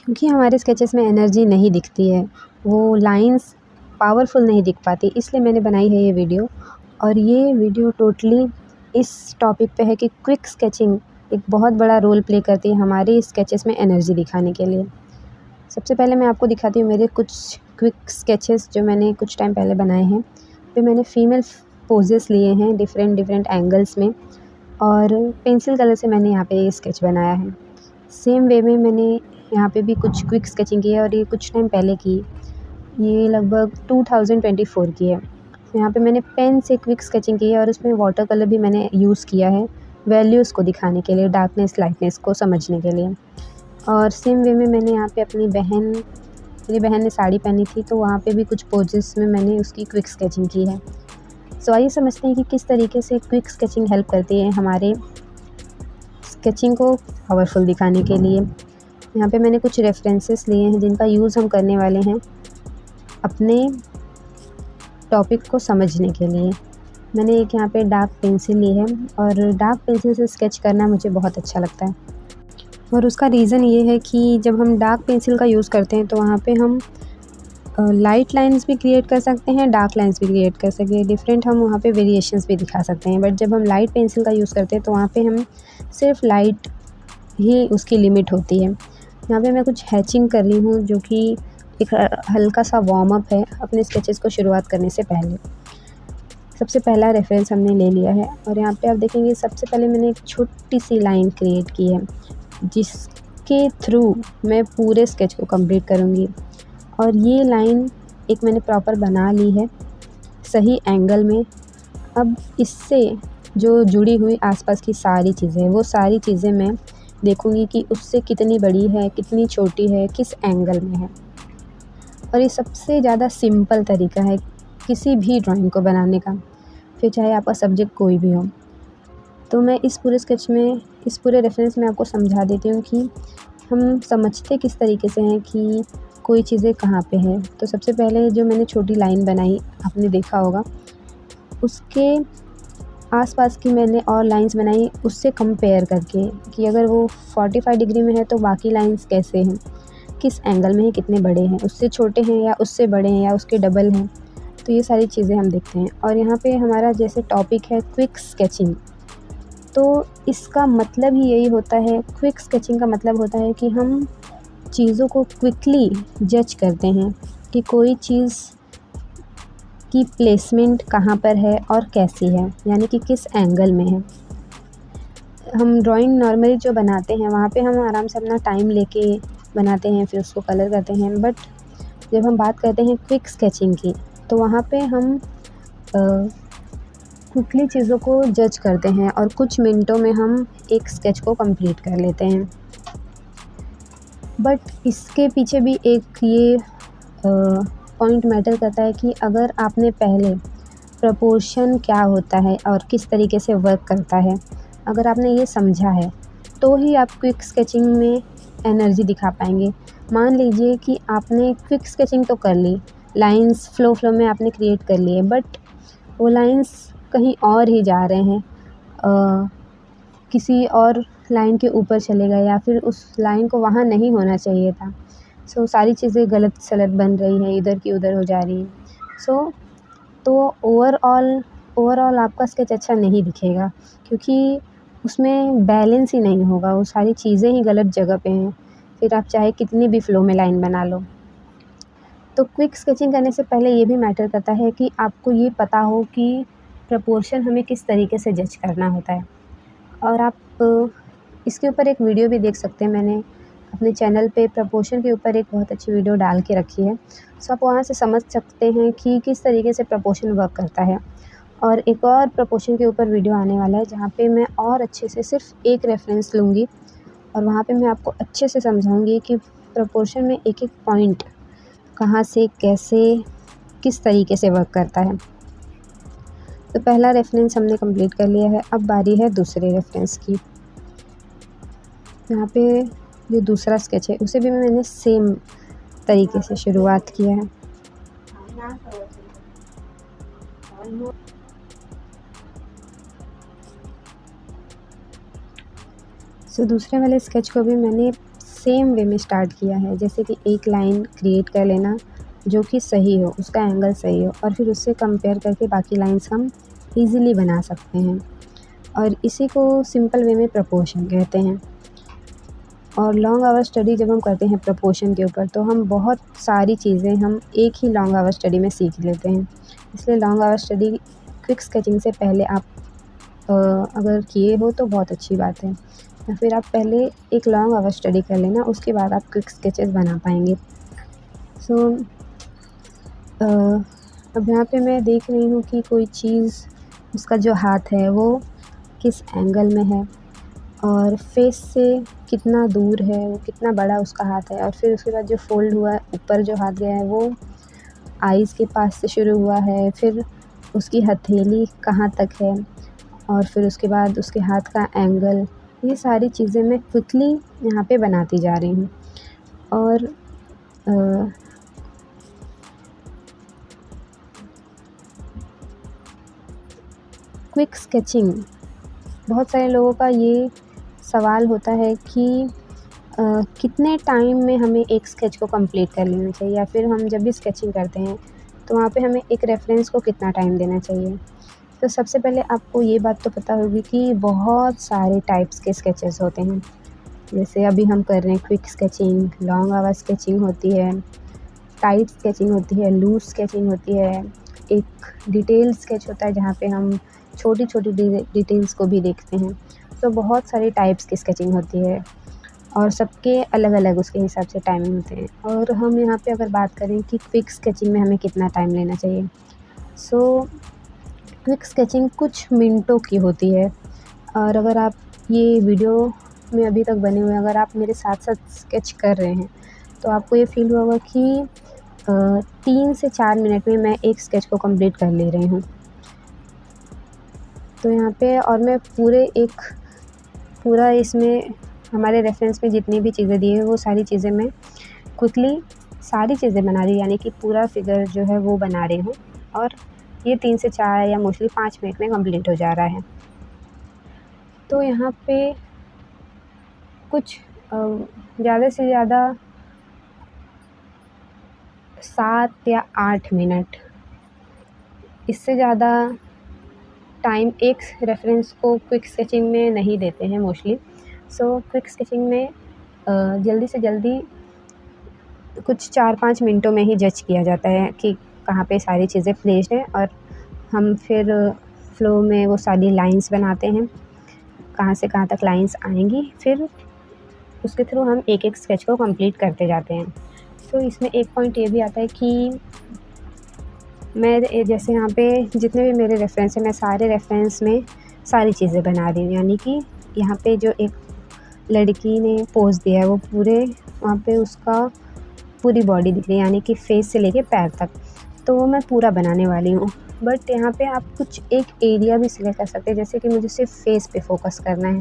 क्योंकि हमारे स्केचेस में एनर्जी नहीं दिखती है, वो लाइंस पावरफुल नहीं दिख पाती, इसलिए मैंने बनाई है ये वीडियो। और ये वीडियो टोटली इस टॉपिक पे है कि क्विक स्केचिंग एक बहुत बड़ा रोल प्ले करती है हमारे स्केचेस में एनर्जी दिखाने के लिए। सबसे पहले मैं आपको दिखाती हूँ मेरे कुछ क्विक स्केचेस जो मैंने कुछ टाइम पहले बनाए हैं। पे मैंने फीमेल पोजेस लिए हैं डिफरेंट डिफरेंट एंगल्स में, और पेंसिल कलर से मैंने यहाँ पे ये स्केच बनाया है। सेम वे में मैंने यहाँ पे भी कुछ क्विक स्केचिंग की है, और ये कुछ टाइम पहले की, ये लगभग 2024 की है। यहाँ पे मैंने पेन से क्विक स्केचिंग की है, और उसमें वाटर कलर भी मैंने यूज़ किया है वैल्यूज़ को दिखाने के लिए, डार्कनेस लाइटनेस को समझने के लिए। और सेम वे में मैंने यहाँ पे मेरी बहन ने साड़ी पहनी थी, तो वहाँ पे भी कुछ पोजेस में मैंने उसकी क्विक स्केचिंग की है। सो आइए समझते हैं कि किस तरीके से क्विक स्केचिंग हेल्प करती है हमारे स्केचिंग को पावरफुल दिखाने के लिए। यहाँ पे मैंने कुछ रेफरेंसेस लिए हैं जिनका यूज़ हम करने वाले हैं अपने टॉपिक को समझने के लिए। मैंने एक यहाँ पे डार्क पेंसिल ली है, और डार्क पेंसिल से स्केच करना मुझे बहुत अच्छा लगता है। और उसका रीज़न ये है कि जब हम डार्क पेंसिल का यूज़ करते हैं तो वहाँ पे हम लाइट लाइंस भी क्रिएट कर सकते हैं, डार्क लाइंस भी क्रिएट कर सकते हैं, डिफरेंट हम वहाँ पे वेरिएशंस भी दिखा सकते हैं। बट जब हम लाइट पेंसिल का यूज़ करते हैं तो वहाँ पे हम सिर्फ लाइट ही उसकी लिमिट होती है। यहाँ पे मैं कुछ हैचिंग कर रही हूँ, जो कि एक हल्का सा वार्म अप है अपने स्केचेस को शुरुआत करने से पहले। सबसे पहला रेफरेंस हमने ले लिया है, और यहाँ पे आप देखेंगे सबसे पहले मैंने एक छोटी सी लाइन क्रिएट की है जिसके थ्रू मैं पूरे स्केच को कंप्लीट करूँगी। और ये लाइन एक मैंने प्रॉपर बना ली है सही एंगल में। अब इससे जो जुड़ी हुई आसपास की सारी चीज़ें, वो सारी चीज़ें मैं देखूँगी कि उससे कितनी बड़ी है, कितनी छोटी है, किस एंगल में है। और ये सबसे ज़्यादा सिंपल तरीका है किसी भी ड्राइंग को बनाने का, फिर चाहे आपका सब्जेक्ट कोई भी हो। तो मैं इस पूरे स्केच में, इस पूरे रेफरेंस में आपको समझा देती हूँ कि हम समझते किस तरीके से हैं कि कोई चीज़ें कहाँ पे है। तो सबसे पहले जो मैंने छोटी लाइन बनाई, आपने देखा होगा, उसके आसपास की मैंने और लाइंस बनाई उससे कंपेयर करके कि अगर वो 45 डिग्री में है तो बाकी लाइंस कैसे हैं, किस एंगल में है, कितने बड़े हैं, उससे छोटे हैं या उससे बड़े हैं या उसके डबल हैं। तो ये सारी चीज़ें हम देखते हैं। और यहाँ पे हमारा जैसे टॉपिक है क्विक स्केचिंग, तो इसका मतलब ही यही होता है, क्विक स्केचिंग का मतलब होता है कि हम चीज़ों को क्विकली जज करते हैं कि कोई चीज़ की प्लेसमेंट कहाँ पर है और कैसी है, यानी कि किस एंगल में है। हम ड्राइंग नॉर्मली जो बनाते हैं वहाँ पे हम आराम से अपना टाइम लेके बनाते हैं, फिर उसको कलर करते हैं। बट जब हम बात करते हैं क्विक स्केचिंग की, तो वहाँ पे हम क्विकली चीज़ों को जज करते हैं और कुछ मिनटों में हम एक स्केच को कंप्लीट कर लेते हैं। बट इसके पीछे भी एक ये पॉइंट मैटर करता है कि अगर आपने पहले प्रपोर्शन क्या होता है और किस तरीके से वर्क करता है, अगर आपने ये समझा है, तो ही आप क्विक स्केचिंग में एनर्जी दिखा पाएंगे। मान लीजिए कि आपने क्विक स्केचिंग तो कर ली, लाइंस फ्लो में आपने क्रिएट कर लिए, बट वो लाइंस कहीं और ही जा रहे हैं, किसी और लाइन के ऊपर चले गए, या फिर उस लाइन को वहाँ नहीं होना चाहिए था। सो सारी चीज़ें गलत सलत बन रही हैं, इधर की उधर हो जा रही हैं। तो ओवरऑल आपका स्केच अच्छा नहीं दिखेगा, क्योंकि उसमें बैलेंस ही नहीं होगा, वो सारी चीज़ें ही गलत जगह पे हैं, फिर आप चाहे कितनी भी फ्लो में लाइन बना लो। तो क्विक स्केचिंग करने से पहले ये भी मैटर करता है कि आपको ये पता हो कि प्रपोर्शन हमें किस तरीके से जज करना होता है। और आप इसके ऊपर एक वीडियो भी देख सकते हैं, मैंने अपने चैनल पे प्रपोर्शन के ऊपर एक बहुत अच्छी वीडियो डाल के रखी है। सो आप वहाँ से समझ सकते हैं कि किस तरीके से प्रपोर्शन वर्क करता है। और एक और प्रपोर्शन के ऊपर वीडियो आने वाला है जहाँ पे मैं और अच्छे से सिर्फ एक रेफरेंस लूँगी, और वहाँ पे मैं आपको अच्छे से समझाऊँगी कि प्रपोर्शन में एक एक पॉइंट कहाँ से कैसे किस तरीके से वर्क करता है। तो पहला रेफरेंस हमने कंप्लीट कर लिया है, अब बारी है दूसरे रेफरेंस की। यहाँ पे जो दूसरा स्केच है उसे भी मैंने सेम तरीके से शुरुआत किया है। सो दूसरे वाले स्केच को भी मैंने सेम वे में स्टार्ट किया है। जैसे कि एक लाइन क्रिएट कर लेना जो कि सही हो, उसका एंगल सही हो, और फिर उससे कंपेयर करके बाकी लाइन्स हम ईज़िली बना सकते हैं। और इसी को सिंपल वे में प्रपोर्शन कहते हैं। और लॉन्ग आवर स्टडी जब हम करते हैं प्रपोर्शन के ऊपर, तो हम बहुत सारी चीज़ें हम एक ही लॉन्ग आवर स्टडी में सीख लेते हैं। इसलिए long hour study quick sketching से पहले आप अगर किए हो तो बहुत अच्छी बात है, या फिर आप पहले एक लॉन्ग आवर स्टडी कर लेना, उसके बाद आप क्विक स्केचेस बना पाएंगे। सो अब यहाँ पे मैं देख रही हूँ कि कोई चीज़, उसका जो हाथ है वो किस एंगल में है, और फेस से कितना दूर है, वो कितना बड़ा उसका हाथ है, और फिर उसके बाद जो फ़ोल्ड हुआ है, ऊपर जो हाथ गया है वो आईज़ के पास से शुरू हुआ है, फिर उसकी हथेली कहाँ तक है, और फिर उसके बाद उसके हाथ का एंगल। ये सारी चीज़ें मैं क्विकली यहाँ पे बनाती जा रही हूँ। और क्विक स्केचिंग, बहुत सारे लोगों का ये सवाल होता है कि कितने टाइम में हमें एक स्केच को कंप्लीट कर लेना चाहिए, या फिर हम जब भी स्केचिंग करते हैं तो वहाँ पे हमें एक रेफरेंस को कितना टाइम देना चाहिए। तो सबसे पहले आपको ये बात तो पता होगी कि बहुत सारे टाइप्स के स्केचेस होते हैं। जैसे अभी हम कर रहे हैं quick sketching, long hour sketching होती है, टाइट स्केचिंग होती है, लूज़ स्केचिंग होती है, एक डिटेल स्केच होता है जहाँ पे हम छोटी छोटी डिटेल्स को भी देखते हैं। तो बहुत सारी टाइप्स की स्केचिंग होती है, और सबके अलग अलग उसके हिसाब से टाइमिंग होते हैं। और हम यहाँ पे अगर बात करें कि क्विक स्केचिंग में हमें कितना टाइम लेना चाहिए, सो क्विक स्केचिंग कुछ मिनटों की होती है। और अगर आप ये वीडियो में अभी तक बने हुए, अगर आप मेरे साथ साथ स्केच कर रहे हैं, तो आपको ये फील होगा कि 3 से 4 मिनट में मैं एक स्केच को कंप्लीट कर ले रही हूँ। तो यहाँ पे और मैं पूरा इसमें हमारे रेफरेंस में जितनी भी चीज़ें दी है वो सारी चीज़ें मैं क्विकली सारी चीज़ें बना रही, यानी कि पूरा फिगर जो है वो बना रही हूँ, और ये 3 से 4 या मोस्टली 5 मिनट में कंप्लीट हो जा रहा है। तो यहाँ पे कुछ ज़्यादा से ज़्यादा 7 या 8 मिनट, इससे ज़्यादा टाइम एक रेफरेंस को क्विक स्केचिंग में नहीं देते हैं मोस्टली। सो क्विक स्केचिंग में जल्दी से जल्दी कुछ 4-5 मिनटों में ही जज किया जाता है कि कहाँ पे सारी चीज़ें प्लेस्ड हैं, और हम फिर फ्लो में वो सारी लाइंस बनाते हैं, कहाँ से कहाँ तक लाइंस आएंगी, फिर उसके थ्रू हम एक एक स्केच को कंप्लीट करते जाते हैं। तो इसमें एक पॉइंट ये भी आता है कि मैं जैसे यहाँ पे जितने भी मेरे रेफरेंस हैं, मैं सारे रेफरेंस में सारी चीज़ें बना रही हूँ, यानी कि यहाँ पे जो एक लड़की ने पोज़ दिया है वो पूरे वहाँ पे उसका पूरी बॉडी दिख रही है, यानी कि फेस से लेके पैर तक, तो वो मैं पूरा बनाने वाली हूँ। बट यहाँ पे आप कुछ एक एरिया भी सिलेक्ट कर सकते हैं, जैसे कि मुझे सिर्फ फेस पे फोकस करना है।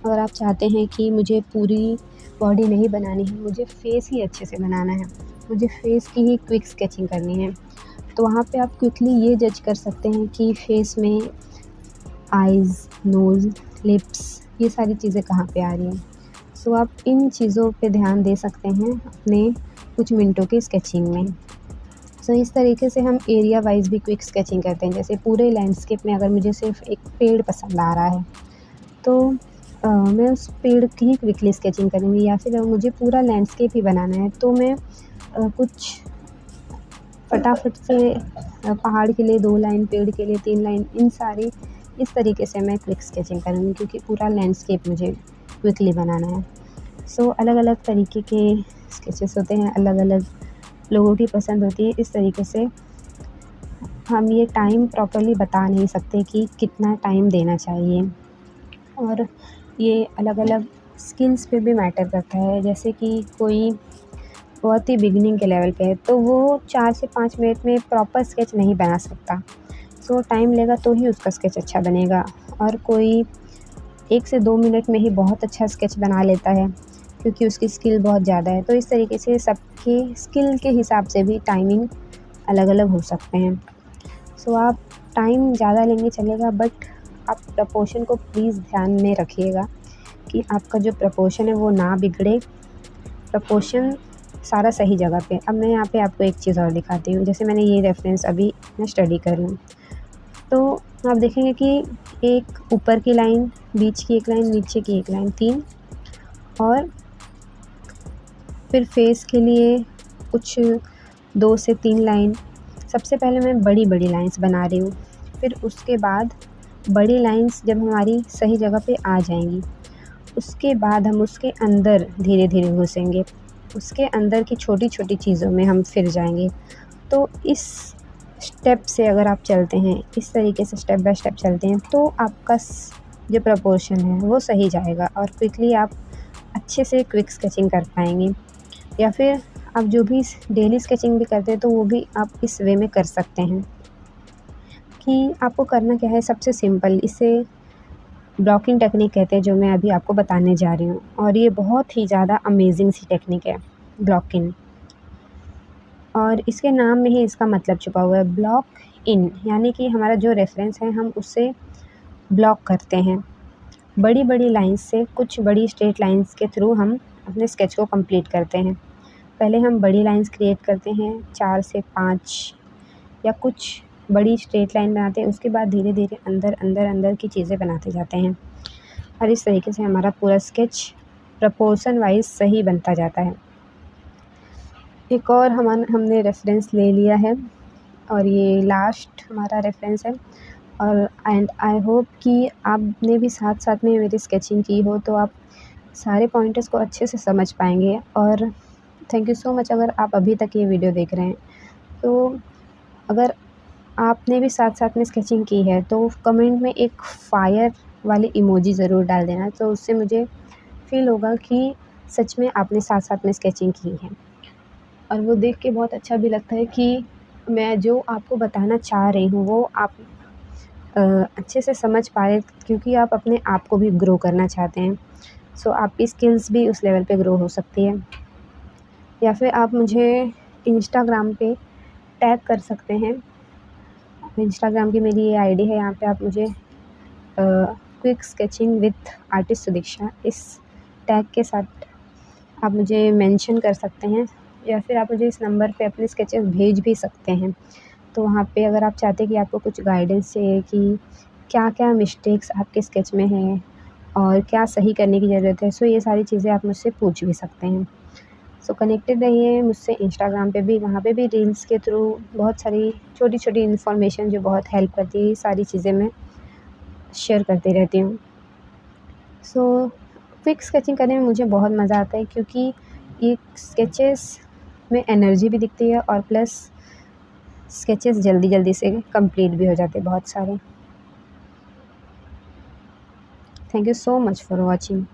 अगर आप चाहते हैं कि मुझे पूरी बॉडी नहीं बनानी है, मुझे फेस ही अच्छे से बनाना है, मुझे फेस की ही क्विक स्केचिंग करनी है, तो वहाँ पे आप क्विकली ये जज कर सकते हैं कि फेस में आइज़, नोज़, लिप्स, ये सारी चीज़ें कहाँ पे आ रही हैं। सो आप इन चीज़ों पे ध्यान दे सकते हैं अपने कुछ मिनटों की स्केचिंग में। सो इस तरीके से हम एरिया वाइज़ भी क्विक स्केचिंग करते हैं। जैसे पूरे लैंडस्केप में अगर मुझे सिर्फ एक पेड़ पसंद आ रहा है, तो मैं उस पेड़ की ही क्विकली स्केचिंग करूँगी, या फिर मुझे पूरा लैंडस्केप ही बनाना है तो मैं कुछ फटाफट से पहाड़ के लिए 2 लाइन, पेड़ के लिए 3 लाइन, इस तरीके से मैं क्विक स्केचिंग करूँगी, क्योंकि पूरा लैंडस्केप मुझे क्विकली बनाना है। सो अलग-अलग तरीके के स्केचेस होते हैं, अलग-अलग लोगों की पसंद होती है। इस तरीके से हम ये टाइम प्रॉपर्ली बता नहीं सकते कि कितना टाइम देना चाहिए, और ये अलग-अलग स्किल्स पे भी मैटर करता है। जैसे कि कोई बहुत ही बिगिनिंग के लेवल पे है, तो वो 4 से 5 मिनट में प्रॉपर स्केच नहीं बना सकता। सो टाइम लेगा तो ही उसका स्केच अच्छा बनेगा, और कोई 1 से 2 मिनट में ही बहुत अच्छा स्केच बना लेता है, क्योंकि उसकी स्किल बहुत ज़्यादा है। तो इस तरीके से सबके स्किल के हिसाब से भी टाइमिंग अलग-अलग हो सकते हैं। सो आप टाइम ज़्यादा लेंगे चलेगा, बट आप प्रपोर्शन को प्लीज़ ध्यान में रखिएगा कि आपका जो प्रपोर्शन है वो ना बिगड़े, प्रपोर्शन सारा सही जगह पे। अब मैं यहाँ पे आपको एक चीज़ और दिखाती हूँ। जैसे मैंने ये रेफरेंस अभी मैं स्टडी कर रही हूँ, तो आप देखेंगे कि एक ऊपर की लाइन, बीच की एक लाइन, नीचे की एक लाइन, 3, और फिर फेस के लिए कुछ 2 से 3 लाइन। सबसे पहले मैं बड़ी लाइंस बना रही हूँ, फिर उसके बाद बड़ी लाइंस जब हमारी सही जगह पे आ जाएंगी, उसके बाद हम उसके अंदर धीरे धीरे घुसेंगे, उसके अंदर की छोटी छोटी चीज़ों में हम फिर जाएंगे। तो इस स्टेप से अगर आप चलते हैं, इस तरीके से स्टेप बाय स्टेप चलते हैं, तो आपका जो प्रपोर्शन है वो सही जाएगा और क्विकली आप अच्छे से क्विक स्केचिंग कर पाएंगे। या फिर आप जो भी डेली स्केचिंग भी करते हैं तो वो भी आप इस वे में कर सकते हैं। कि आपको करना क्या है, सबसे सिंपल, इसे ब्लॉकिंग टेक्निक कहते हैं, जो मैं अभी आपको बताने जा रही हूँ। और ये बहुत ही ज़्यादा अमेजिंग सी टेक्निक है ब्लॉकिंग, और इसके नाम में ही इसका मतलब छुपा हुआ है। ब्लॉक इन यानी कि हमारा जो रेफरेंस है हम उसे ब्लॉक करते हैं। बड़ी बड़ी लाइंस से, कुछ बड़ी स्ट्रेट लाइंस के थ्रू हम अपने स्केच को कंप्लीट करते हैं। पहले हम बड़ी लाइंस क्रिएट करते हैं, 4 से 5 या कुछ बड़ी स्ट्रेट लाइन बनाते हैं, उसके बाद धीरे धीरे अंदर अंदर अंदर की चीज़ें बनाते जाते हैं, और इस तरीके से हमारा पूरा स्केच प्रपोर्शन वाइज सही बनता जाता है। एक और हमने रेफरेंस ले लिया है, और ये लास्ट हमारा रेफरेंस है। और एंड आई होप कि आपने भी साथ साथ में मेरी स्केचिंग की हो, तो आप सारे पॉइंटर्स को अच्छे से समझ पाएंगे। और थैंक यू सो मच अगर आप अभी तक ये वीडियो देख रहे हैं। तो अगर आपने भी साथ साथ में स्केचिंग की है तो कमेंट में एक फायर वाली इमोजी ज़रूर डाल देना, तो उससे मुझे फील होगा कि सच में आपने साथ साथ में स्केचिंग की है। और वो देख के बहुत अच्छा भी लगता है कि मैं जो आपको बताना चाह रही हूँ वो आप अच्छे से समझ पा रहे, क्योंकि आप अपने आप को भी ग्रो करना चाहते हैं। सो आपकी स्किल्स भी उस लेवल पे ग्रो हो सकती है। या फिर आप मुझे इंस्टाग्राम पे टैग कर सकते हैं। इंस्टाग्राम की मेरी ये आईडी है, यहाँ पे आप मुझे quick sketching with artist Sudiksha इस टैग के साथ आप मुझे मेंशन कर सकते हैं, या फिर आप मुझे इस नंबर पे अपने स्केचेस भेज भी सकते हैं। तो वहाँ पे अगर आप चाहते हैं कि आपको कुछ गाइडेंस चाहिए कि क्या-क्या मिस्टेक्स आपके स्केच में हैं और क्या सही करने की ज़रूरत है, सो ये सारी चीज़ें आप मुझसे पूछ भी सकते हैं। सो कनेक्टेड रहिए मुझसे इंस्टाग्राम पे भी, वहाँ पे भी रील्स के थ्रू बहुत सारी छोटी-छोटी इन्फॉर्मेशन जो बहुत हेल्प करती है, ये सारी चीज़ें मैं शेयर करती रहती हूँ। सो क्विक स्केचिंग करने में मुझे बहुत मज़ा आता है, क्योंकि ये स्केचेस में एनर्जी भी दिखती है और प्लस स्केचेस जल्दी से कंप्लीट भी हो जाते हैं बहुत सारे। Thank you so much for watching.